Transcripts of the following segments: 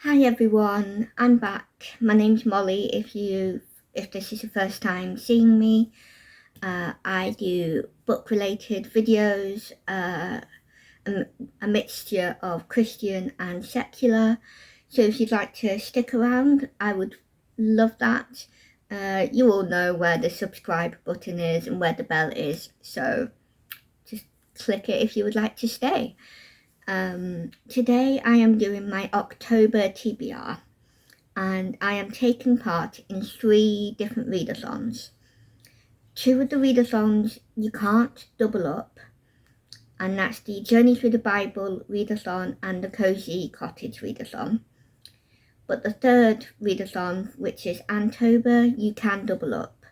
Hi everyone, I'm back. My name's Molly. If this is the first time seeing me, I do book-related videos, a mixture of Christian and secular. So if you'd like to stick around, I would love that. You all know where the subscribe button is and where the bell is, so just click it if you would like to stay. Today I am doing my October TBR. And I am taking part in 3 different readathons. 2 of the readathons you can't double up, and that's the Journey Through the Bible readathon and the Cosy Cottage Readathon. But the 3rd readathon, which is Anne-tober, you can double up.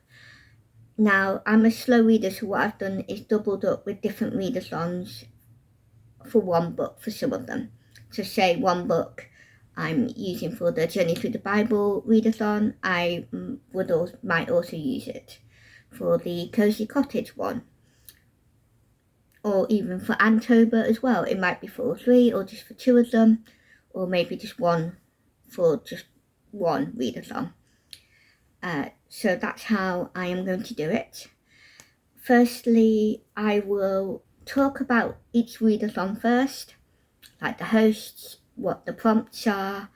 Now, I'm a slow reader, so what I've done is doubled up with different readathons for one book for some of them. So say one book I'm using for the Journey Through the Bible readathon, I might also use it for the Cosy Cottage one, or even for Anne-tober as well. It might be for all 3 or just for 2 of them, or maybe just one for just one readathon. So that's how I am going to do it. Firstly, I will talk about each readathon first, like the hosts, what the prompts are,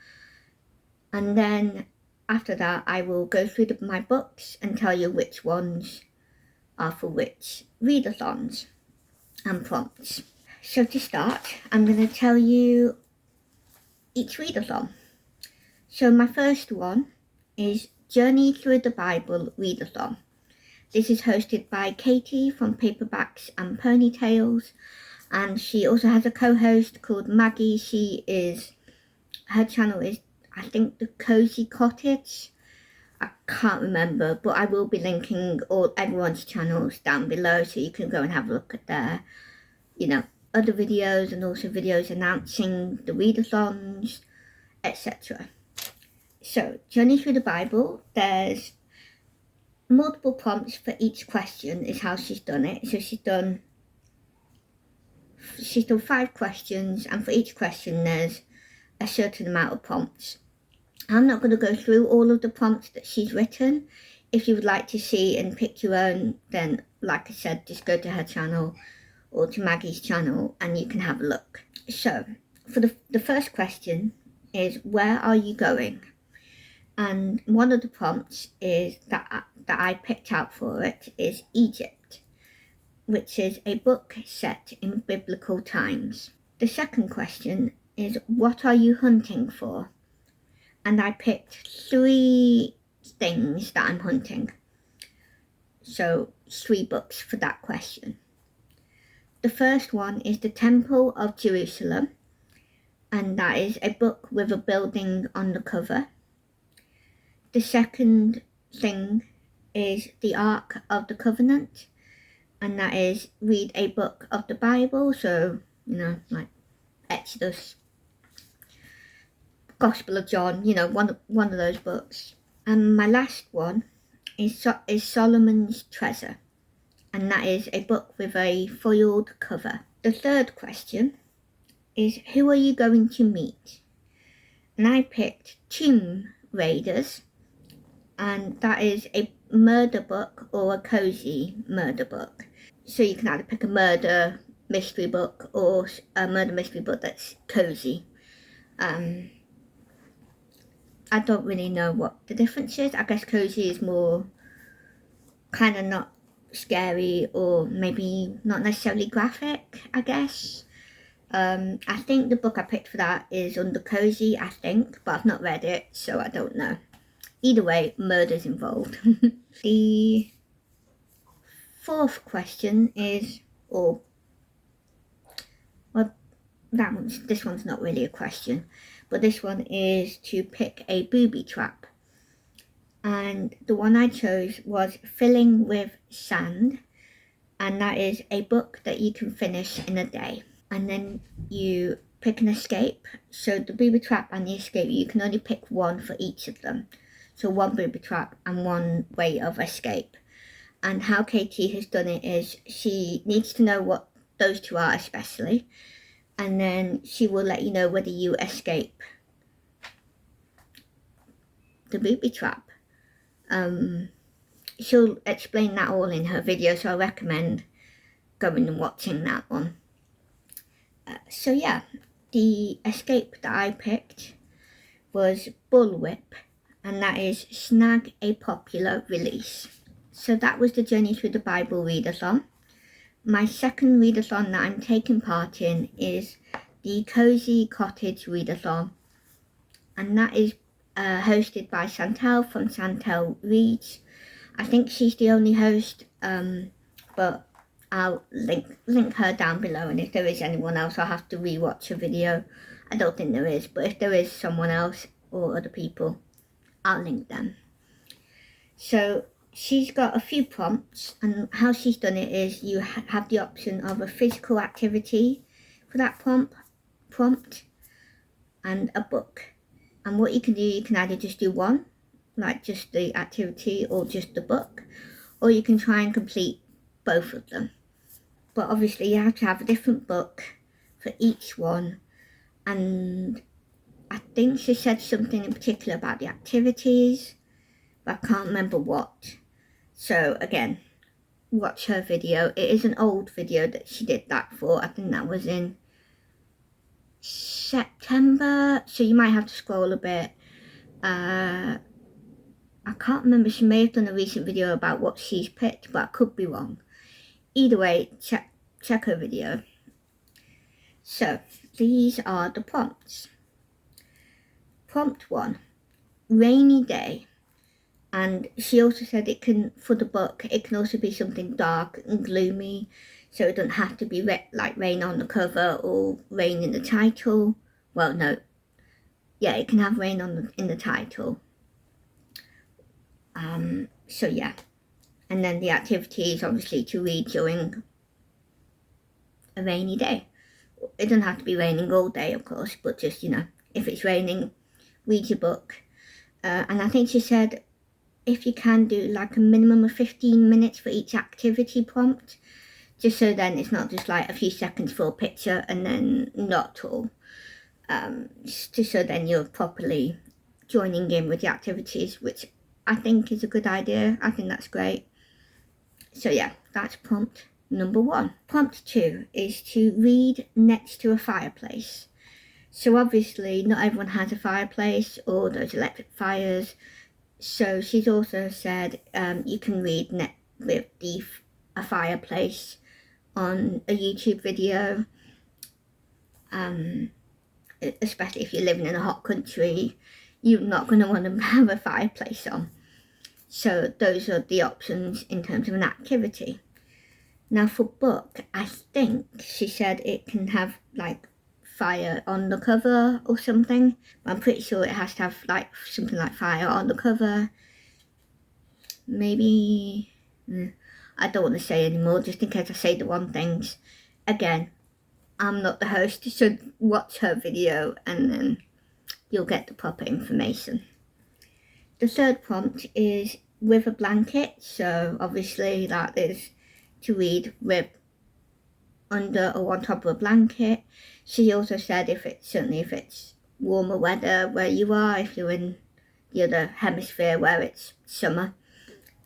and then after that I will go through my books and tell you which ones are for which readathons and prompts. So to start, I'm going to tell you each readathon. So my first one is Journey Through the Bible Readathon. This is hosted by Katie from Paperbacks and Ponytails, and she also has a co-host called Maggie. Her channel is, I think, the Cosy Cottage. I can't remember, but I will be linking everyone's channels down below, so you can go and have a look at their, other videos, and also videos announcing the readathons, etc. So, Journey Through the Bible, there's multiple prompts for each question is how she's done it. So she's done 5 questions, and for each question there's a certain amount of prompts. I'm not going to go through all of the prompts that she's written. If you would like to see and pick your own, then like I said, just go to her channel or to Maggie's channel and you can have a look. So for the first question is, where are you going? And one of the prompts is that I picked out for it is Egypt, which is a book set in biblical times. The second question is, what are you hunting for? And I picked 3 things that I'm hunting. So 3 books for that question. The first one is The Temple of Jerusalem, and that is a book with a building on the cover. The second thing is The Ark of the Covenant, and that is read a book of the Bible, so, like Exodus, Gospel of John, one of those books. And my last one is Solomon's Treasure, and that is a book with a foiled cover. The third question is, who are you going to meet? And I picked Tomb Raiders, and that is a murder book or a cozy murder book. So you can either pick a murder mystery book or a murder mystery book that's cozy. I don't really know what the difference is. I guess cozy is more kind of not scary, or maybe not necessarily graphic, I guess. I think the book I picked for that is under cozy, I think, but I've not read it, so I don't know. Either way, murder's involved. The fourth question is, this one's not really a question, but this one is to pick a booby trap. And the one I chose was Filling with Sand, and that is a book that you can finish in a day. And then you pick an escape. So the booby trap and the escape, you can only pick one for each of them. So one booby trap and one way of escape. And how Katie has done it is she needs to know what those 2 are especially, and then she will let you know whether you escape the booby trap. She'll explain that all in her video, so I recommend going and watching that one. So yeah, the escape that I picked was bullwhip, and that is snag a popular release. So that was the Journey Through the Bible readathon. My second readathon that I'm taking part in is the Cosy Cottage Readathon, and that is hosted by Chantel from Chantel Reads. I think she's the only host, but I'll link her down below, and if there is anyone else, I'll have to rewatch a video. I don't think there is, but if there is someone else or other people, I'll link them. So she's got a few prompts, and how she's done it is you have the option of a physical activity for that prompt and a book. And what you can do, you can either just do one, like just the activity or just the book, or you can try and complete both of them. But obviously you have to have a different book for each one, and I think she said something in particular about the activities, but I can't remember what. So again, watch her video. It is an old video that she did that for. I think that was in September, so you might have to scroll a bit. I can't remember, she may have done a recent video about what she's picked, but I could be wrong. Either way, check her video. So these are the prompts. Prompt 1, rainy day. And she also said it can, for the book, it can also be something dark and gloomy, so it doesn't have to be like rain on the cover or rain in the title. Well, no, yeah, it can have rain in the title. So yeah, and then the activity is obviously to read during a rainy day. It doesn't have to be raining all day, of course, but just, you know, if it's raining, read your book. And I think she said if you can do like a minimum of 15 minutes for each activity prompt, just so then it's not just like a few seconds for a picture and then not at all. Just so then you're properly joining in with the activities, which I think is a good idea. I think that's great. So yeah, that's prompt number 1. Prompt 2 is to read next to a fireplace. So obviously not everyone has a fireplace or those electric fires. So she's also said you can read with a fireplace on a YouTube video. Especially if you're living in a hot country, you're not going to want to have a fireplace on. So those are the options in terms of an activity. Now for book, I think she said it can have like fire on the cover or something. But I'm pretty sure it has to have like something like fire on the cover. Maybe, I don't want to say anymore just in case I say the wrong things. Again, I'm not the host, so watch her video and then you'll get the proper information. The third prompt is with a blanket, so obviously that is to read with under or on top of a blanket. She also said if it's warmer weather where you are, if you're in the other hemisphere where it's summer,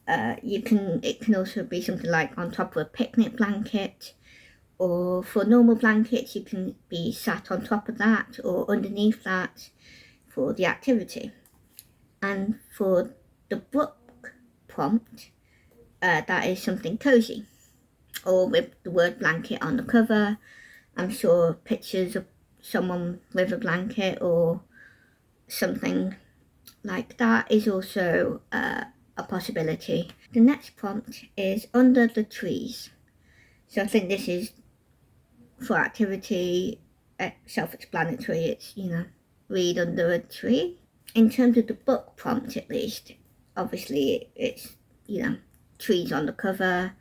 it can also be something like on top of a picnic blanket, or for normal blankets you can be sat on top of that or underneath that for the activity. And for the book prompt, that is something cozy, or with the word blanket on the cover. I'm sure pictures of someone with a blanket or something like that is also a possibility. The next prompt is under the trees. So I think this is for activity, self-explanatory. It's, you know, read under a tree. In terms of the book prompt, at least, obviously it's, you know, trees on the cover,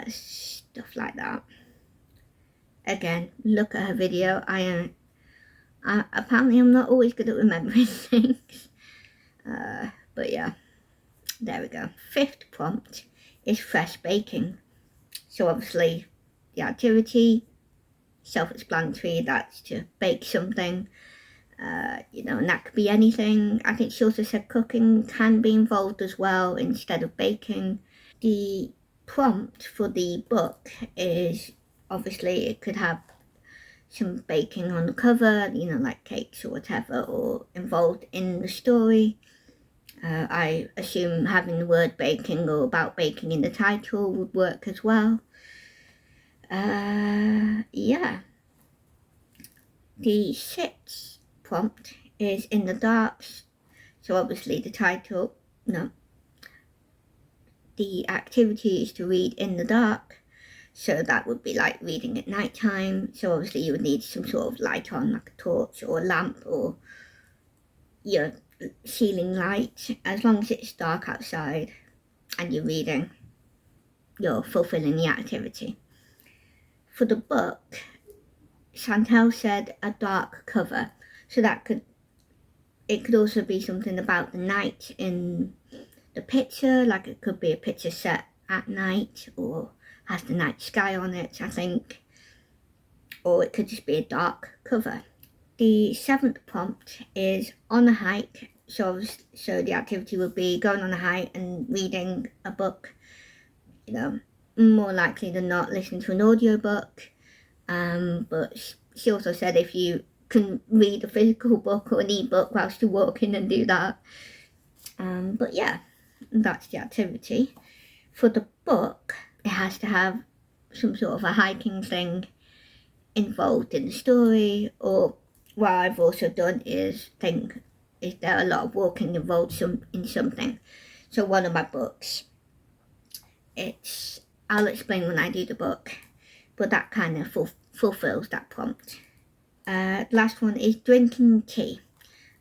stuff like that. Again, look at her video. Apparently I'm not always good at remembering things, but yeah, there we go. 5th prompt is fresh baking. So obviously the activity, self-explanatory, that's to bake something. And that could be anything. I think she also said cooking can be involved as well instead of baking. The prompt for the book is, obviously, it could have some baking on the cover, like cakes or whatever, or involved in the story. I assume having the word baking or about baking in the title would work as well. Yeah. The sixth prompt is in the dark. So obviously the activity is to read in the dark. So that would be like reading at night time. So obviously you would need some sort of light on, like a torch or a lamp or your ceiling light. As long as it's dark outside and you're reading, you're fulfilling the activity. For the book, Chantel said a dark cover. So it could also be something about the night in the picture, like it could be a picture set at night or has the night sky on it, I think. Or it could just be a dark cover. The seventh prompt is on a hike. So the activity would be going on a hike and reading a book. More likely than not listening to an audiobook. But she also said if you can read a physical book or an e-book whilst you're walking, and do that. But yeah, that's the activity. For the book, it has to have some sort of a hiking thing involved in the story, or what I've also done is think, is there a lot of walking involved in something? So one of my books, I'll explain when I do the book, but that kind of fulfills that prompt. Last one is drinking tea.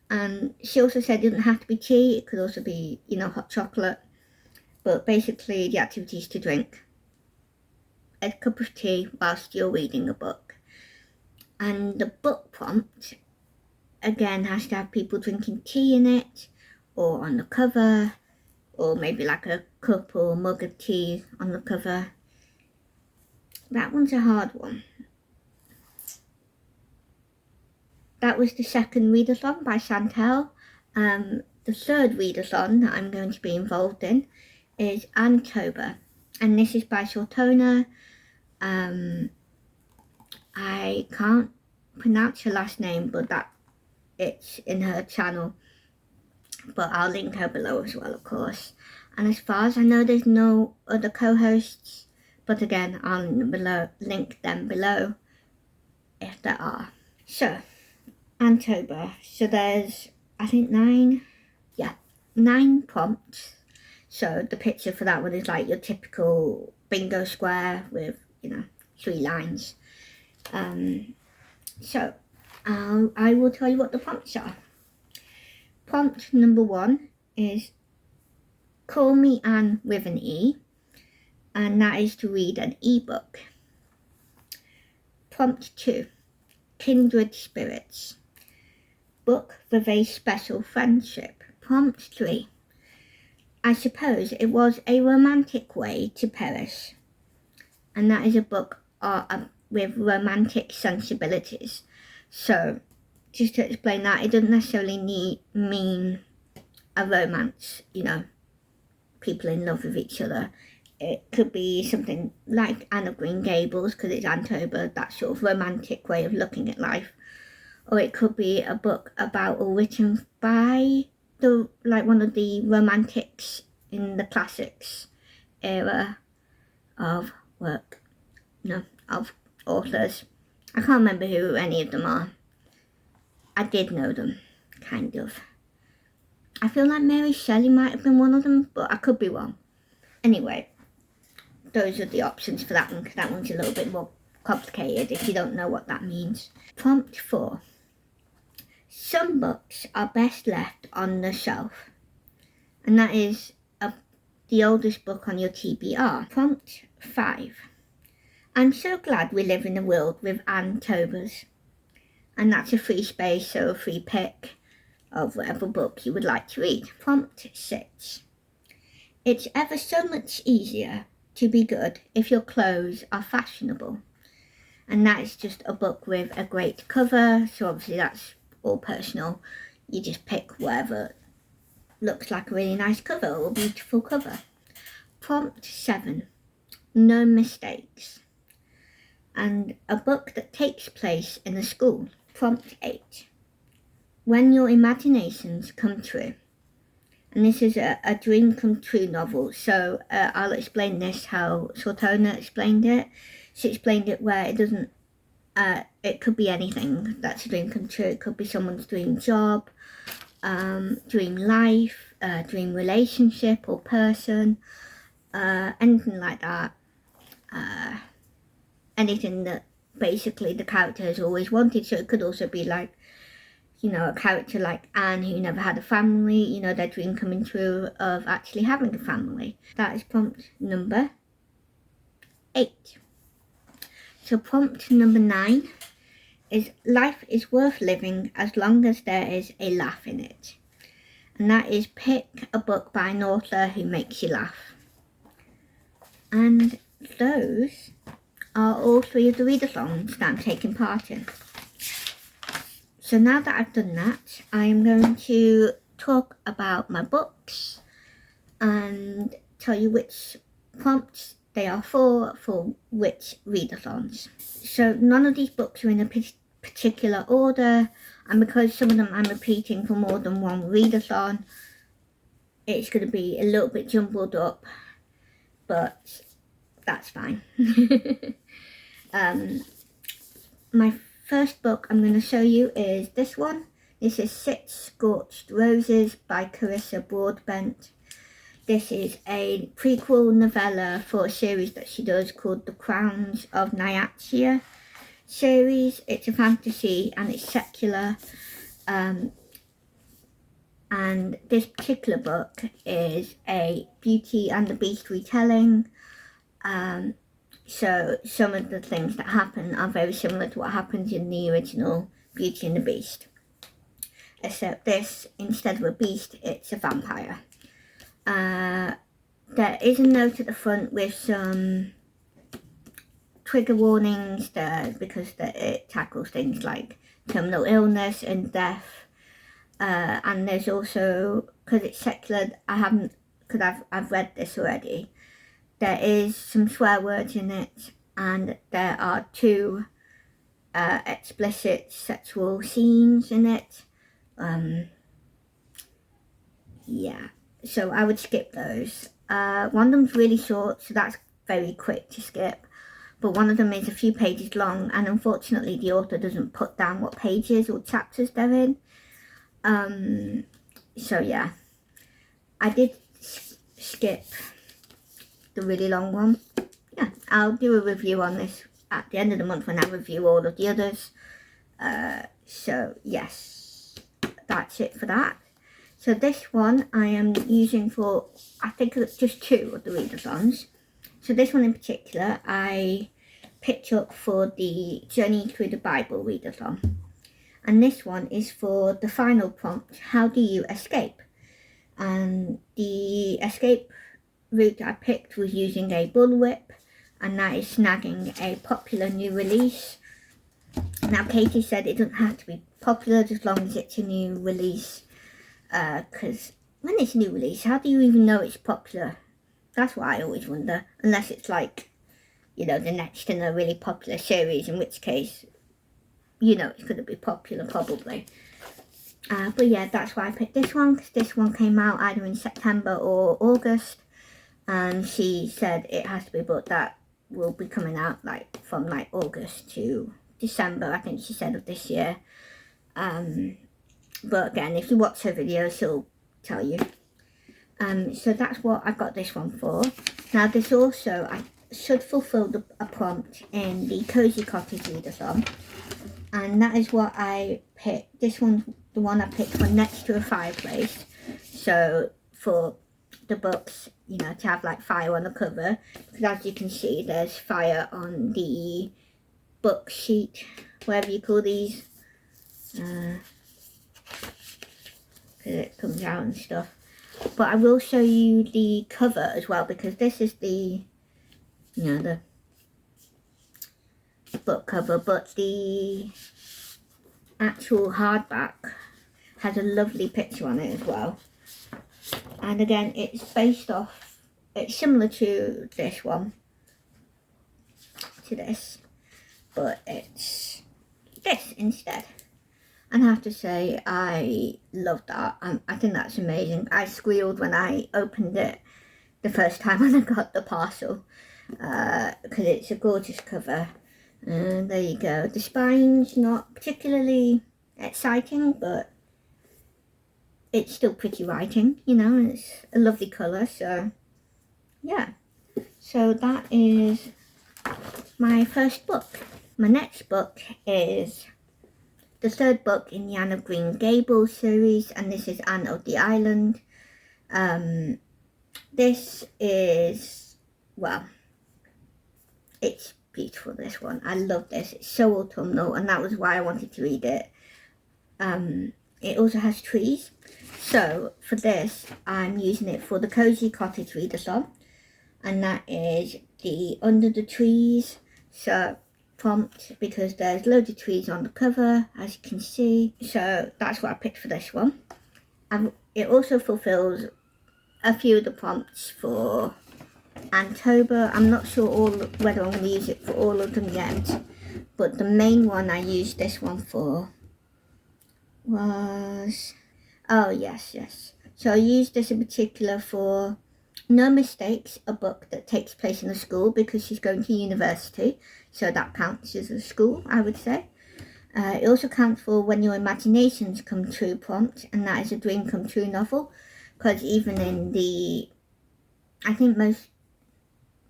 And she also said it doesn't have to be tea, it could also be, hot chocolate. But basically the activity is to drink a cup of tea whilst you're reading a book. And the book prompt, again, has to have people drinking tea in it, or on the cover, or maybe like a cup or mug of tea on the cover. That one's a hard one. That was the second readathon by Chantel. The third readathon that I'm going to be involved in is Anne-tober, and this is by Chautona. I can't pronounce her last name, but it's in her channel. But I'll link her below as well, of course. And as far as I know, there's no other co-hosts. But again, I'll link them below if there are. So, Anne-tober. So there's, I think 9 prompts. So the picture for that one is like your typical bingo square with, 3 lines. So I will tell you what the prompts are. Prompt number 1 is Call Me Anne with an E, and that is to read an e-book. Prompt 2, Kindred Spirits, book with a special friendship. Prompt 3, I suppose it was a romantic way to perish, and that is a book with romantic sensibilities. So just to explain that, it doesn't necessarily mean a romance, people in love with each other. It could be something like Anne of Green Gables, because it's Anne-tober, that sort of romantic way of looking at life. Or it could be a book about or written by one of the romantics in the classics era of authors. I can't remember who any of them are. I did know them, kind of. I feel like Mary Shelley might have been one of them, but I could be wrong. Anyway, those are the options for that one, because that one's a little bit more complicated if you don't know what that means. Prompt 4. Some books are best left on the shelf, and that is the oldest book on your TBR. Prompt 5. I'm so glad we live in a world with Anne-tobers, and that's a free space, so a free pick of whatever book you would like to read. Prompt 6. It's ever so much easier to be good if your clothes are fashionable, and that is just a book with a great cover, so obviously that's or personal. You just pick whatever looks like a really nice cover or beautiful cover. Prompt 7, no mistakes. And a book that takes place in a school. Prompt 8, when your imaginations come true. And this is a dream come true novel. So I'll explain this how Chautona explained it. She explained it where it doesn't, it could be anything that's a dream come true. It could be someone's dream job, dream life, dream relationship or person, anything like that. Anything that basically the character has always wanted. So it could also be like, you know, a character like Anne who never had a family, you know, their dream coming true of actually having a family. That is prompt number 8. So prompt number 9 is life is worth living as long as there is a laugh in it. And that is pick a book by an author who makes you laugh. And those are all 3 of the readathons that I'm taking part in. So now that I've done that, I am going to talk about my books and tell you which prompts they are for which readathons. So none of these books are in a particular order, and because some of them I'm repeating for more than one readathon, it's going to be a little bit jumbled up, but that's fine. My first book I'm going to show you is this one. This is 6 Scorched Roses by Carissa Broadbent. This is a prequel novella for a series that she does called The Crowns of Nyatia series. It's a fantasy and it's secular. And this particular book is a Beauty and the Beast retelling. So some of the things that happen are very similar to what happens in the original Beauty and the Beast. Except this, instead of a beast, it's a vampire. There is a note at the front with some trigger warnings there because it tackles things like terminal illness and death. And there's also, because it's secular, I've read this already. There is some swear words in it, and there are 2 explicit sexual scenes in it. Yeah, so I would skip those. One of them's really short, so that's very quick to skip. But one of them is a few pages long, and unfortunately the author doesn't put down what pages or chapters they're in. So yeah, I did skip the really long one. Yeah, I'll do a review on this at the end of the month when I review all of the others. So yes, that's it for that. So this one I am using for, I think it's just 2 of the readathons. So this one in particular I picked up for the Journey Through the Bible readathon. And this one is for the final prompt, how do you escape? And the escape route I picked was using a bullwhip, and that is snagging a popular new release. Now Katie said it doesn't have to be popular as long as it's a new release, because when it's a new release, how do you even know it's popular? That's what I always wonder, unless it's like, you know, the next in a really popular series, in which case, you know, it's going to be popular probably. But yeah, that's why I picked this one, because this one came out either in September or August, and she said it has to be a book that will be coming out like from like August to December, I think she said, of this year. But again, if you watch her video, she'll tell you. So that's what I got this one for. Now this also, I should fulfill a prompt in the Cosy Cottage Readathon, and that is what I picked. This one's the one I picked for next to a fireplace. So for the books, you know, to have like fire on the cover, because as you can see there's fire on the book sheet, whatever you call these, because it comes out and stuff. But I will show you the cover as well, because this is the, you know, the book cover, but the actual hardback has a lovely picture on it as well. And again, it's based off, it's similar to this one, to this, but it's this instead. And I have to say, I love that. I think that's amazing. I squealed when I opened it the first time when I got the parcel, because it's a gorgeous cover. And there you go. The spine's not particularly exciting, but it's still pretty writing, you know, and it's a lovely colour, so yeah. So that is my first book. My next book is the third book in the Anne of Green Gables series, and this is Anne of the Island. This is, well, it's beautiful, this one. I love this. It's so autumnal, and that was why I wanted to read it. It also has trees. So for this, I'm using it for the Cosy Cottage Readathon, and that is the Under the Trees prompt, because there's loads of trees on the cover, as you can see. So that's what I picked for this one. And it also fulfills a few of the prompts for Anne-tober. I'm not sure whether I'm going to use it for all of them yet, but the main one I used this one for was, oh yes. So I used this in particular for No Mistakes, a book that takes place in a school, because she's going to university, so that counts as a school, I would say. It also counts for When Your Imaginations Come True prompt, and that is a dream come true novel, because even in the, I think most,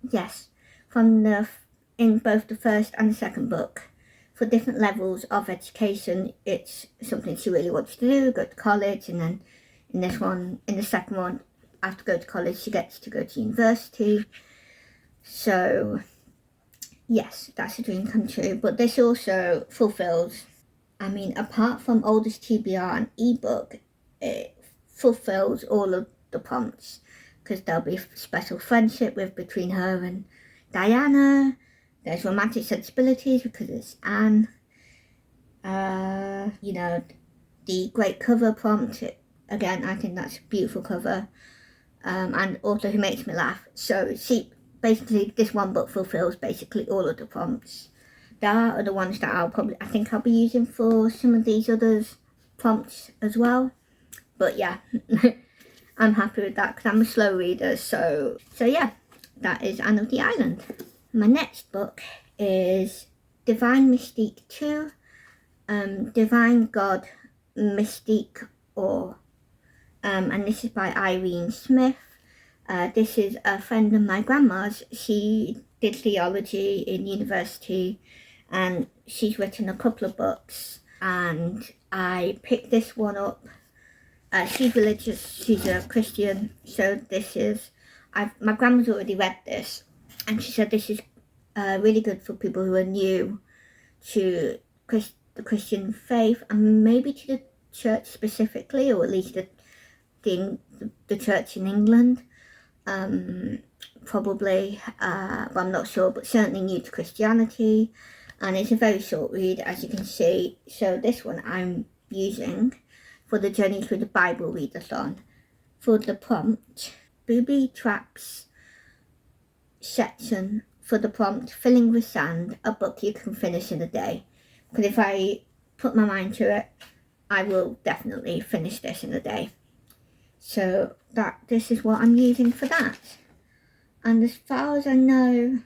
yes, in both the first and the second book, for different levels of education, it's something she really wants to do, go to college, and then in the second one, after go to college, she gets to go to university. So yes, that's a dream come true. But this also fulfills, I mean, apart from Oldest TBR and ebook, it fulfills all of the prompts, because there'll be special friendship between her and Diana. There's romantic sensibilities because it's Anne. You know, the great cover prompt, again, I think that's a beautiful cover. And also Who Makes Me Laugh. So see, basically this one book fulfills basically all of the prompts. There are other ones that I think I'll be using for some of these others prompts as well. But yeah, I'm happy with that because I'm a slow reader. So yeah, that is Anne of the Island. My next book is Divine Mystique 2, Divine God Mystique Or. And this is by Irene Smith. This is a friend of my grandma's. She did theology in university, and she's written a couple of books, and I picked this one up. She's religious, she's a Christian, so this is, my grandma's already read this, and she said this is really good for people who are new to the Christian faith, and maybe to the church specifically, or at least the church in England, probably, but I'm not sure, but certainly new to Christianity. And it's a very short read, as you can see. So this one I'm using for the Journey Through the Bible Readathon. For the prompt, booby traps section for the prompt, Filling with Sand, a book you can finish in a day. Because if I put my mind to it, I will definitely finish this in a day. So this is what I'm using for that. And as far as I know,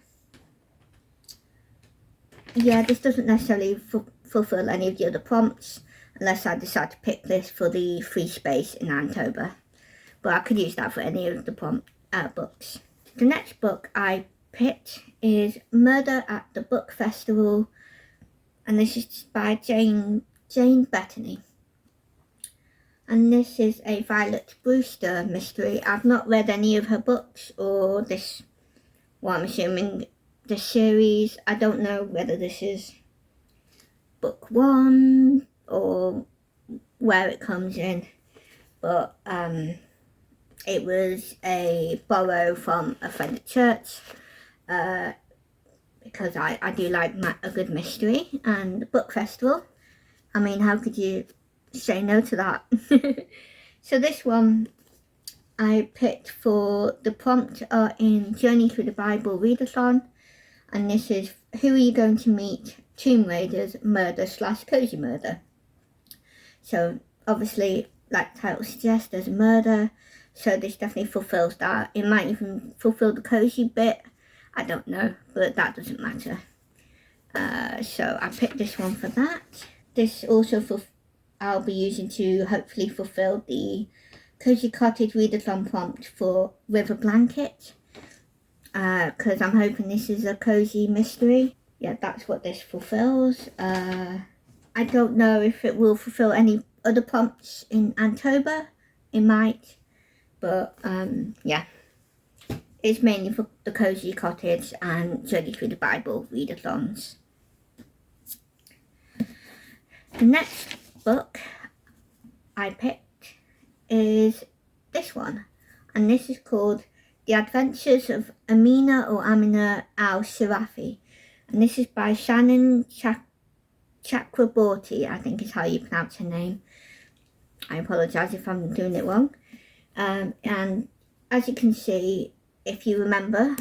yeah, this doesn't necessarily fulfill any of the other prompts, unless I decide to pick this for the free space in Anne-tober. But I could use that for any of the books. The next book I picked is Murder at the Book Festival, and this is by Jane Bettany. And this is a Violet Brewster mystery. I've not read any of her books, or this, well, I'm assuming the series. I don't know whether this is book 1 or where it comes in, but it was a borrow from a friend at church, because I do like a good mystery, and the book festival. I mean, how could you say no to that? So this one I picked for the prompt in Journey Through the Bible Readathon, and this is Who Are You Going to Meet? Tomb Raiders Murder / Cozy Murder. So obviously, like the title suggests, there's a murder, so this definitely fulfills that. It might even fulfill the cozy bit, I don't know, but that doesn't matter. So I picked this one for that. This also I'll be using to hopefully fulfill the Cosy Cottage Readathon prompt for River Blanket, because I'm hoping this is a cozy mystery. Yeah, that's what this fulfills. I don't know if it will fulfill any other prompts in Anne-tober. It might, but yeah, it's mainly for the Cosy Cottage and Journey Through the Bible Readathons. The next book I picked is this one, and this is called The Adventures of Amina al-Sirafi, and this is by Shannon Chakraborty, I think is how you pronounce her name. I apologise if I'm doing it wrong. And as you can see, if you remember,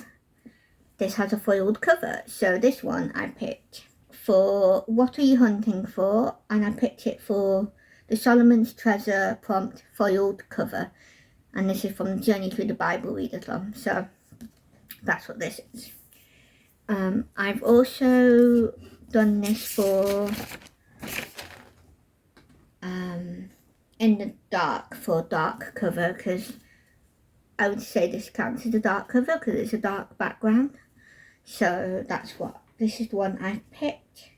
this has a foiled cover. So this one I picked for What Are You Hunting For? And I picked it for the Solomon's Treasure prompt foiled cover. And this is from Journey Through the Bible Readathon. So that's what this is. I've also done this for In the Dark for dark cover, because I would say this counts as a dark cover because it's a dark background. So that's what this is, the one I picked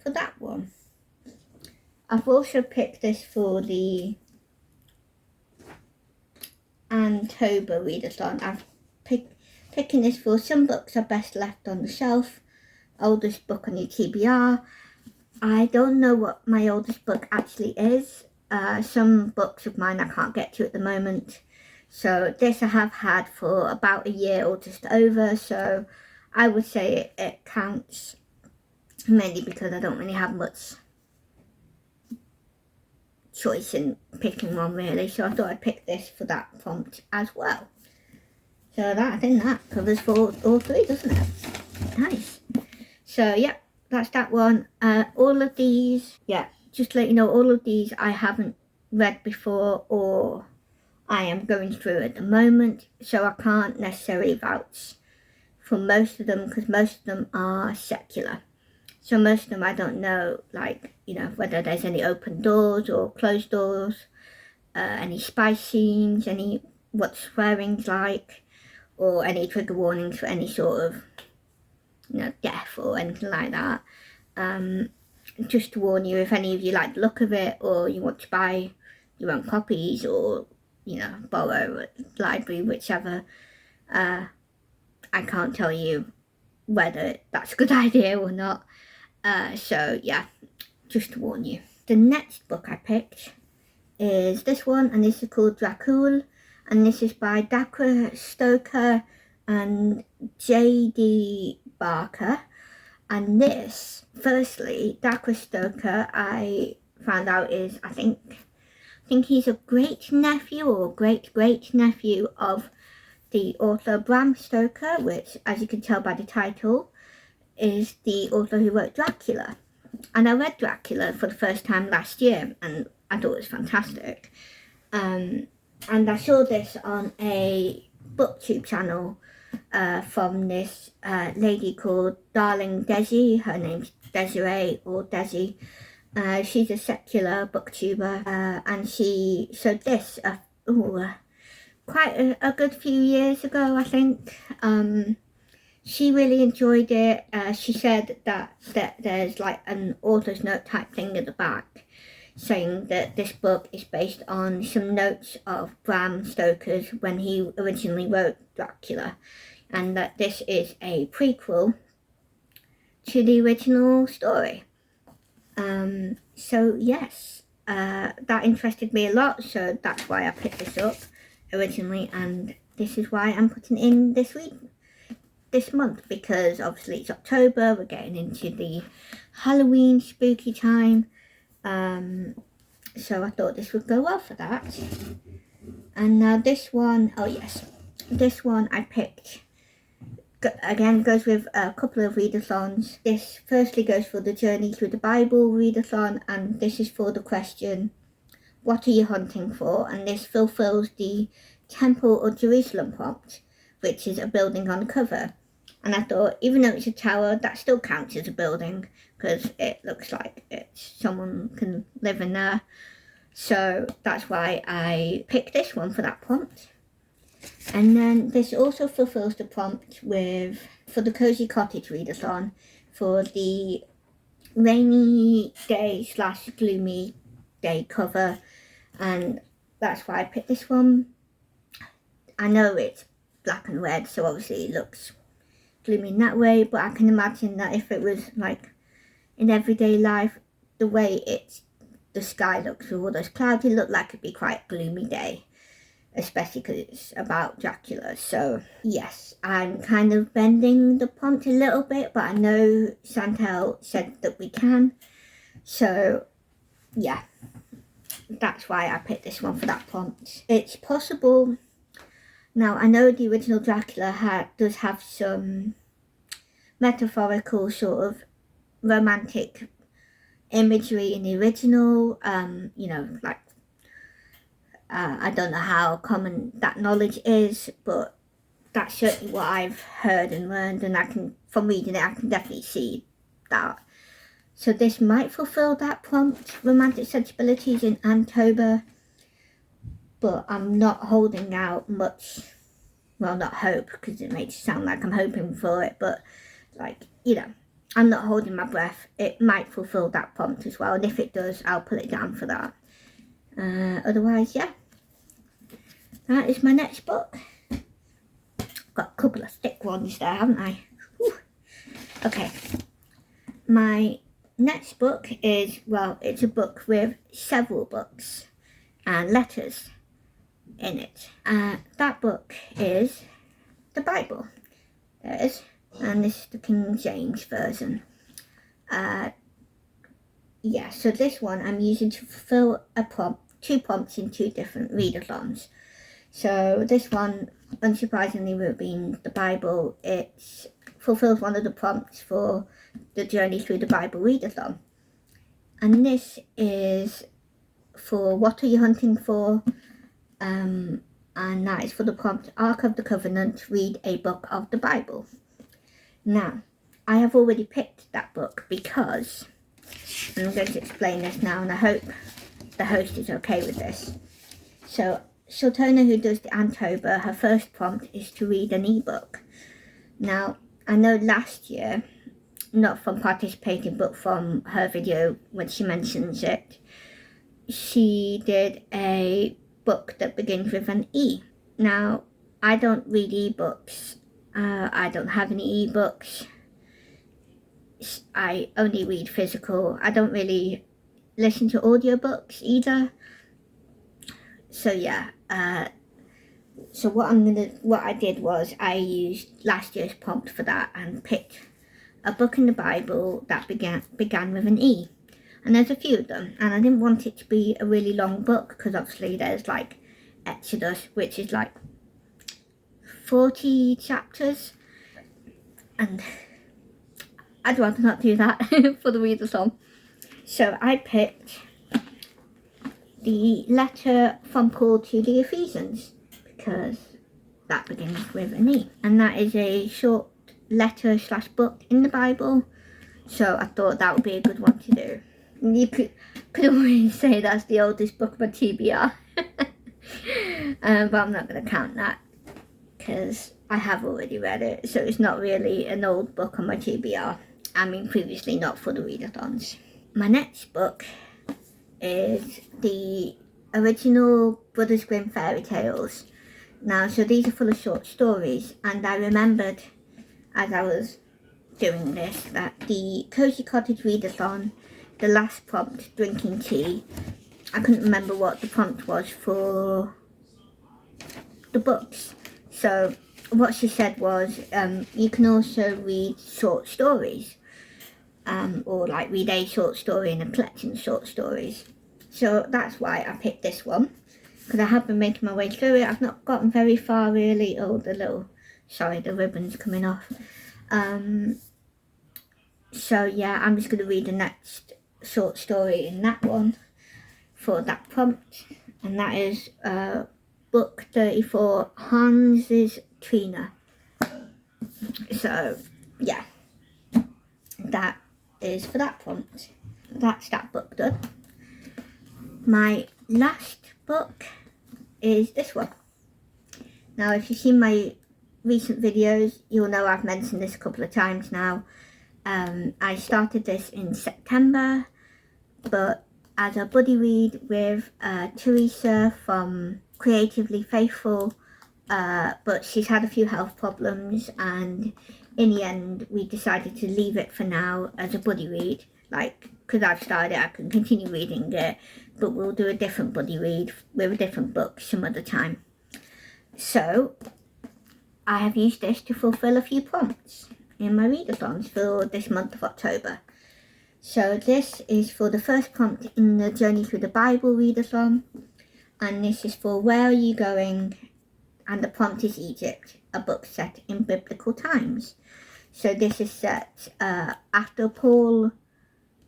for that one. I've also picked this for the Anne-tober Readathon. I've picking this for Some Books Are Best Left on the Shelf, oldest book on your TBR. I don't know what my oldest book actually is. Some books of mine I can't get to at the moment. So this I have had for about a year or just over. So I would say it counts, mainly because I don't really have much choice in picking one really. So I thought I'd pick this for that prompt as well. So I think that covers for all three, doesn't it? Nice. So yeah, that's that one. All of these, yeah, just to let you know, all of these I haven't read before or I am going through at the moment, so I can't necessarily vouch for most of them because most of them are secular. So most of them I don't know, like, you know, whether there's any open doors or closed doors, any spice scenes, any what swearing's like, or any trigger warnings for any sort of, you know, death or anything like that. Just to warn you, if any of you like the look of it or you want to buy your own copies or, you know, borrow at the library, whichever, I can't tell you whether that's a good idea or not. So yeah, just to warn you. The next book I picked is this one, and this is called Dracul, and this is by Dacra Stoker and J.D. Barker. And this, firstly, Dacra Stoker, I found out is, I think he's a great nephew or great nephew of the author Bram Stoker, which, as you can tell by the title, is the author who wrote Dracula. And I read Dracula for the first time last year, and I thought it was fantastic. And I saw this on a booktube channel from this lady called Darling Desi. Her name's Desiree or Desi. She's a secular booktuber, and she showed this quite a good few years ago, I think. She really enjoyed it. She said that there's like an author's note type thing at the back saying that this book is based on some notes of Bram Stoker's when he originally wrote Dracula, and that this is a prequel to the original story. So yes, that interested me a lot, so that's why I picked this up originally, and this is why I'm putting in this month, because obviously it's October, we're getting into the Halloween spooky time, So I thought this would go well for that. And now this one, oh yes, this one I picked, again goes with a couple of readathons. This firstly goes for the Journey Through the Bible readathon, and this is for the question, what are you hunting for? And this fulfills the Temple of Jerusalem prompt, which is a building on the cover. And I thought, even though it's a tower, that still counts as a building, because it looks like someone can live in there. So that's why I picked this one for that prompt. And then this also fulfills the prompt for the Cosy Cottage Readathon, for the rainy day / gloomy day cover, and that's why I picked this one. I know it's black and red, so obviously it looks gloomy in that way, but I can imagine that if it was like in everyday life, the way the sky looks with all those clouds, it looked like it'd be quite a gloomy day, especially because it's about Dracula. So yes, I'm kind of bending the prompt a little bit, but I know Chantel said that we can, so yeah, that's why I picked this one for that prompt. It's possible. Now, I know the original Dracula does have some metaphorical sort of romantic imagery in the original, like, I don't know how common that knowledge is, but that's certainly what I've heard and learned, and from reading it, I can definitely see that. So this might fulfill that prompt, romantic sensibilities in Anne-tober, but I'm not holding out much. Well, not hope, because it makes it sound like I'm hoping for it, but like, I'm not holding my breath. It might fulfill that prompt as well, and if it does, I'll put it down for that. Otherwise, yeah, that is my next book. Got a couple of thick ones there, haven't I? Whew. Okay, my next book is, well, it's a book with several books and letters in it. That book is the Bible. There it is, and this is the King James version. Yeah, so this one I'm using to fulfill two prompts in two different readathons. So this one, unsurprisingly, with being the Bible, it fulfills one of the prompts for the Journey Through the Bible readathon. And this is for what are you hunting for? And that is for the prompt, Ark of the Covenant, read a book of the Bible. Now, I have already picked that book because, and I'm going to explain this now, and I hope the host is okay with this. So, Chautona, who does the Anne-tober, her first prompt is to read an ebook. Now, I know last year, not from participating, but from her video when she mentions it, she did a book that begins with an E. Now, I don't read ebooks. I don't have any ebooks. I only read physical. I don't really listen to audiobooks either. So yeah, so what I did was I used last year's prompt for that and picked a book in the Bible that began with an E. And there's a few of them, and I didn't want it to be a really long book, because obviously there's like Exodus, which is like 40 chapters, and I'd rather not do that for the readathon. So I picked the letter from Paul to the Ephesians, because that begins with an E, and that is a short letter / book in the Bible, so I thought that would be a good one to do. You could always say that's the oldest book by TBR, but I'm not going to count that because I have already read it, so it's not really an old book on my TBR. I mean, previously not for the readathons. My next book is the original Brothers Grimm fairy tales. Now, so these are full of short stories, and I remembered as I was doing this that the Cosy Cottage Readathon, the last prompt, drinking tea, I couldn't remember what the prompt was for the books. So what she said was, you can also read short stories. or like read a short story in a collection of short stories. So that's why I picked this one, because I have been making my way through it. I've not gotten very far really. Oh, the ribbon's coming off. So yeah, I'm just going to read the next short story in that one for that prompt, and that is book 34, Hans's Trina. So yeah, that is for that prompt. That's that book done. My last book is this one. Now, if you've seen my recent videos, you'll know I've mentioned this a couple of times now. I started this in September, but as a buddy read with Teresa from Creatively Faithful, but she's had a few health problems, and in the end we decided to leave it for now as a buddy read. Like, because I've started it, I can continue reading it, but we'll do a different buddy read with a different book some other time. So I have used this to fulfill a few prompts in my readathons for this month of October. So this is for the first prompt in the Journey Through the Bible readathon, and this is for Where Are You Going? And the prompt is Egypt, a book set in biblical times. So this is set after Paul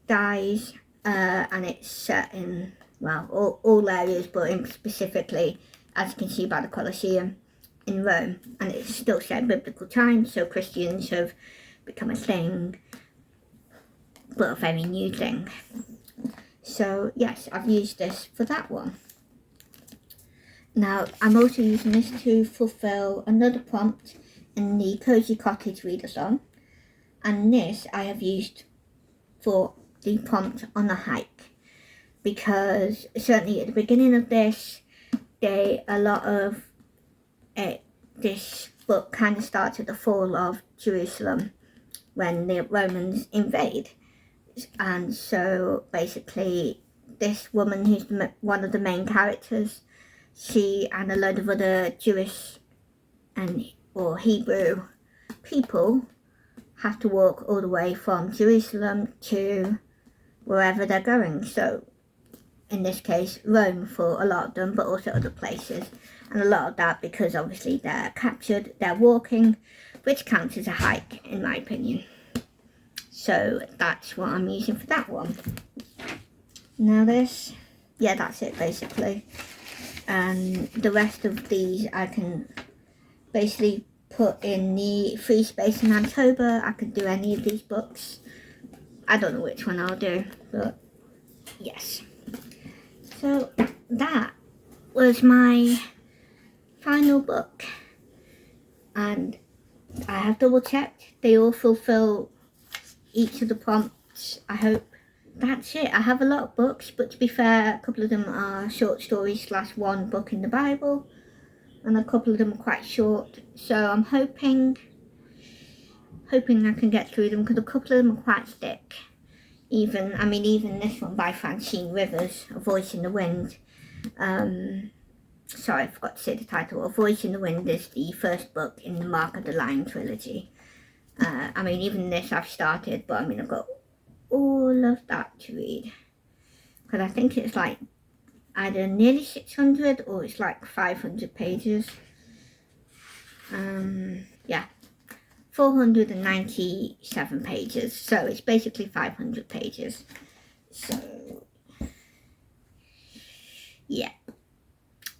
dies, and it's set in, well, all areas, but in specifically, as you can see by the Colosseum, in Rome, and it's still set in biblical times, so Christians have become a thing, but a very new thing. So yes, I've used this for that one. Now I'm also using this to fulfill another prompt in the Cosy Cottage Readathon, and this I have used for the prompt on a hike, because certainly at the beginning of this, a lot of this book kind of starts at the fall of Jerusalem when the Romans invade. And so basically this woman, who's one of the main characters, she and a load of other Jewish or Hebrew people have to walk all the way from Jerusalem to wherever they're going. So in this case, Rome for a lot of them, but also other places. And a lot of that because obviously they're captured, they're walking, which counts as a hike in my opinion. So that's what I'm using for that one. Now this, yeah, that's it basically. And the rest of these I can basically put in the free space in Anne-tober. I could do any of these books. I don't know which one I'll do, but yes. So that was my final book, and I have double checked they all fulfill each of the prompts, I hope. That's it. I have a lot of books, but to be fair, a couple of them are short stories / one book in the Bible, and a couple of them are quite short, so I'm hoping I can get through them, because a couple of them are quite thick. Even this one by Francine Rivers, A Voice in the Wind. Sorry, I forgot to say the title. A Voice in the Wind is the first book in the Mark of the Lion trilogy. Even this I've started, but I've got all of that to read. Because I think it's like either nearly 600 or it's like 500 pages. Yeah. 497 pages, so it's basically 500 pages. So yeah,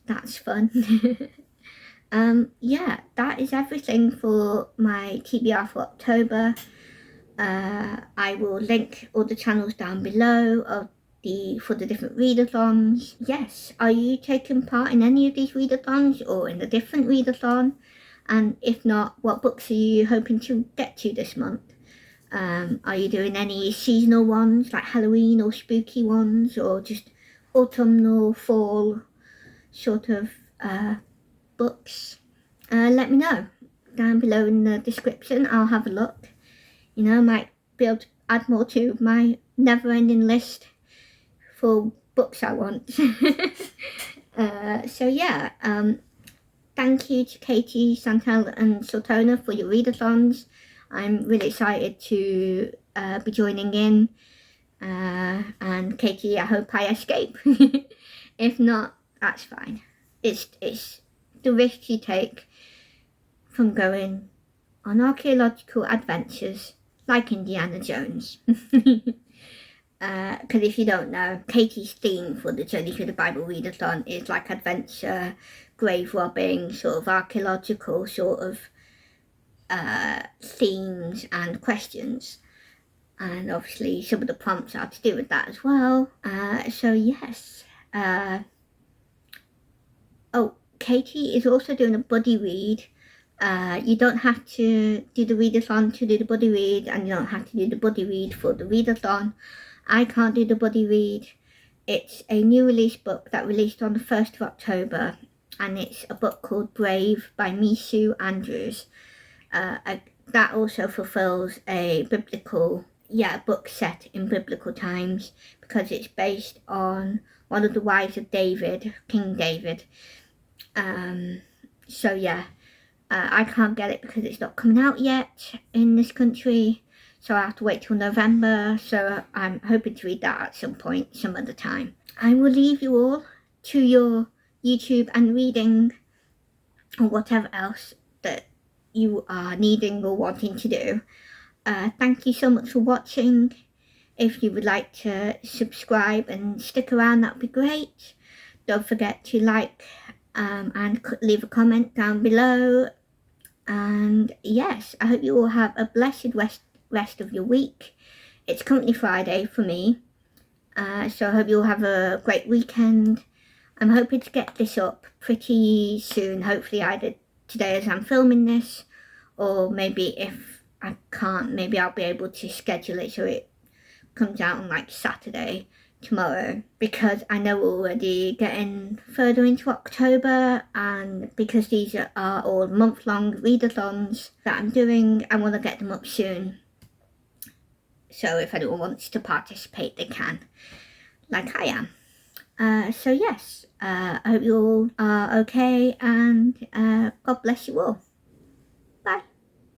that's fun. Yeah, that is everything for my TBR for October. I will link all the channels down below for the different readathons. Yes, are you taking part in any of these readathons or in a different readathon? And if not, what books are you hoping to get to this month? Are you doing any seasonal ones like Halloween or spooky ones, or just autumnal, fall sort of books? Let me know down below in the description. I'll have a look. Might be able to add more to my never-ending list for books I want. So yeah, thank you to Katie, Chantel and Chautona for your readathons. I'm really excited to be joining in. And Katie, I hope I escape. If not, that's fine. It's the risk you take from going on archaeological adventures like Indiana Jones. Because if you don't know, Katie's theme for the Journey Through the Bible Readathon is like adventure, grave robbing, sort of archaeological sort of themes and questions. And obviously some of the prompts are to do with that as well. So yes. Oh, Katie is also doing a buddy read. You don't have to do the readathon to do the buddy read, and you don't have to do the buddy read for the readathon. I can't do the buddy read. It's a new release book that released on the 1st of October, and it's a book called Brave by Misu Andrews. That also fulfills a biblical book set in biblical times, because it's based on one of the wives of David, King David. So yeah, I can't get it because it's not coming out yet in this country, so I have to wait till November. So I'm hoping to read that at some point, some other time. I will leave you all to your YouTube and reading, or whatever else that you are needing or wanting to do. Thank you so much for watching. If you would like to subscribe and stick around, that would be great. Don't forget to like and leave a comment down below. And yes, I hope you all have a blessed rest of your week. It's currently Friday for me, so I hope you all have a great weekend. I'm hoping to get this up pretty soon, hopefully either today as I'm filming this, or maybe if I can't, maybe I'll be able to schedule it so it comes out on like Saturday, tomorrow, because I know we're already getting further into October, and because these are all month-long readathons that I'm doing, I want to get them up soon. So if anyone wants to participate, they can, like I am. So yes, I hope you all are okay, and God bless you all.